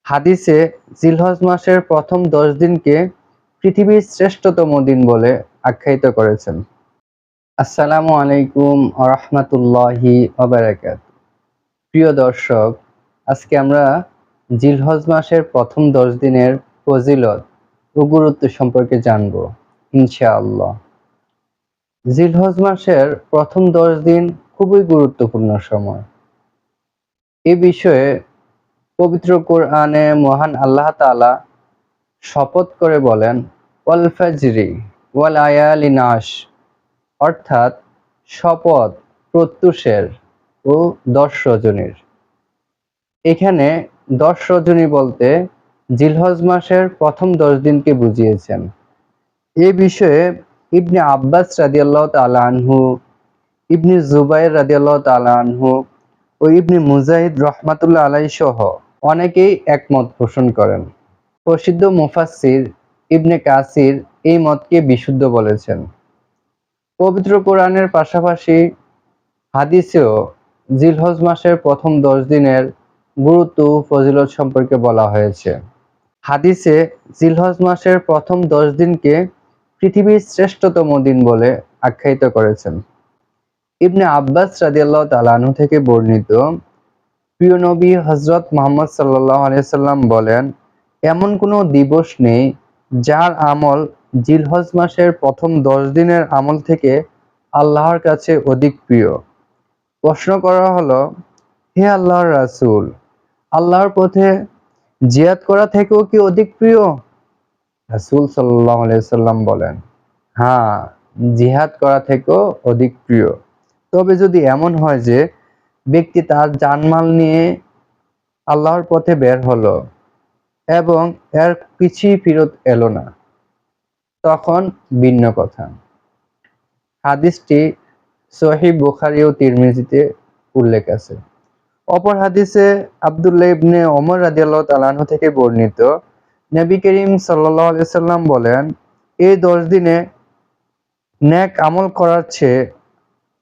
হাদিসে জিলহজ মাসের প্রথম 10 দিনকে পৃথিবীর শ্রেষ্ঠতম দিন বলে আখ্যায়িত করেছেন। আসসালামু আলাইকুম ওয়া রাহমাতুল্লাহি ওয়া বারাকাতুহু। প্রিয় দর্শক, আজকে আমরা জিলহজ মাসের প্রথম 10 দিনের ফজিলত ও গুরুত্ব সম্পর্কে জানব ইনশাআল্লাহ। জিলহজ মাসের প্রথম 10 দিন খুবই গুরুত্বপূর্ণ সময়। এ বিষয়ে পবিত্র কোরআনে মহান আল্লাহ তাআলা শপথ করে বলেন, ওয়াল ফাজরি ওয়া লায়ালিন আশর, অর্থাৎ শপথ প্রত্যুষের ও 10 রজনীর। এখানে 10 রজনী বলতে জিলহজ মাসের প্রথম 10 দিনকে বুঝিয়েছেন। এ বিষয়ে ইবনে আব্বাস রাদিয়াল্লাহু তাআলা আনহু, ইবনে জুবাইর রাদিয়াল্লাহু তাআলা আনহু ও ইবনে মুজাহিদ রাহমাতুল্লাহ আলাইহি সহ অনেকেই একমত পোষণ করেন। প্রসিদ্ধ মুফাসসির ইবনে কাসির এই মতকে বিশুদ্ধ বলেছেন। পবিত্র কোরআনের পাশাপাশি হাদিসেও জিলহজ মাসের প্রথম 10 দিনের গুরুত্ব ও ফজিলত সম্পর্কে বলা হয়েছে। হাদিসে জিলহজ মাসের প্রথম 10 দিনকে পৃথিবীর শ্রেষ্ঠতম দিন বলে আখ্যায়িত করেছেন। ইবনে আব্বাস রাদিয়াল্লাহু তাআলা আনহু থেকে বর্ণিত, প্রিয় নবী হযরত মুহাম্মদ সাল্লাল্লাহু আলাইহি সাল্লাম বলেন, এমন কোনো দিবস নেই যার আমল জিলহজ মাসের প্রথম 10 দিনের আমল থেকে আল্লাহর কাছে অধিক প্রিয়। প্রশ্ন করা হলো, হে আল্লাহর রাসূল, আল্লাহর পথে জিহাদ করা থেকেও কি অধিক প্রিয়? রাসূল সাল্লাল্লাহু আলাইহি সাল্লাম বলেন, হ্যাঁ, জিহাদ করা থেকেও অধিক প্রিয়। তবে যদি এমন হয় যে ব্যক্তি তার জানমাল নিয়ে আল্লাহর পথে বের হলো এবং এর কিছুই ফেরত এলো না, তখন ভিন্ন কথা। হাদিসটি সহিহ বুখারী ও তিরমিজিতে উল্লেখ আছে। অপর হাদিসে আব্দুল্লাহ ইবনে ওমর রাদিয়াল্লাহু তাআলা আনহু থেকে বর্ণিত, নবী করিম সাল্লাল্লাহু আলাইহি সাল্লাম বলেন, এই 10 দিনে নেক আমল করার চেয়ে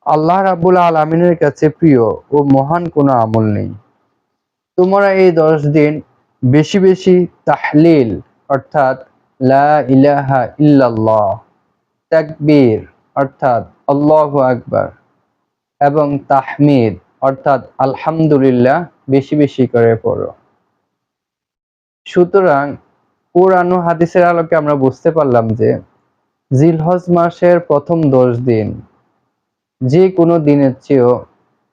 আল্লাহ রাব্বুল আলামিনের কাছে প্রিয় ও মহান কোনো আমল নেই। তোমরা এই 10 দিন বেশি বেশি তাহলিল অর্থাৎ লা ইলাহা ইল্লাল্লাহ, তাকবীর অর্থাৎ আল্লাহু আকবার এবং তাহমিদ অর্থাৎ আলহামদুলিল্লাহ বেশি বেশি করে পড়ো। সুতরাং কোরআন ও হাদিসের আলোকে আমরা বুঝতে পারলাম যে জিলহজ মাসের প্রথম 10 দিন যে কোনো দিনের চেয়েও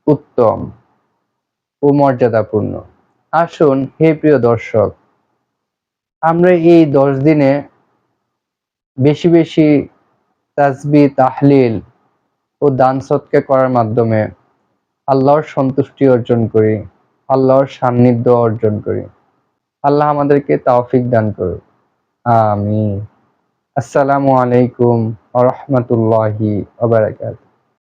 উত্তম ও মর্যাদাপূর্ণ। আসুন হে প্রিয় দর্শক, আমরা এই 10 দিনে বেশি বেশি তাসবিহ, তাহলিল ও দান সদকা করার মাধ্যমে আল্লাহর সন্তুষ্টি অর্জন করি, আল্লাহর সান্নিধ্য অর্জন করি। আল্লাহ আমাদেরকে তৌফিক দান করুন। আমিন। আসসালামু আলাইকুম ওয়া রাহমাতুল্লাহি ওয়া বারাকাতুহু।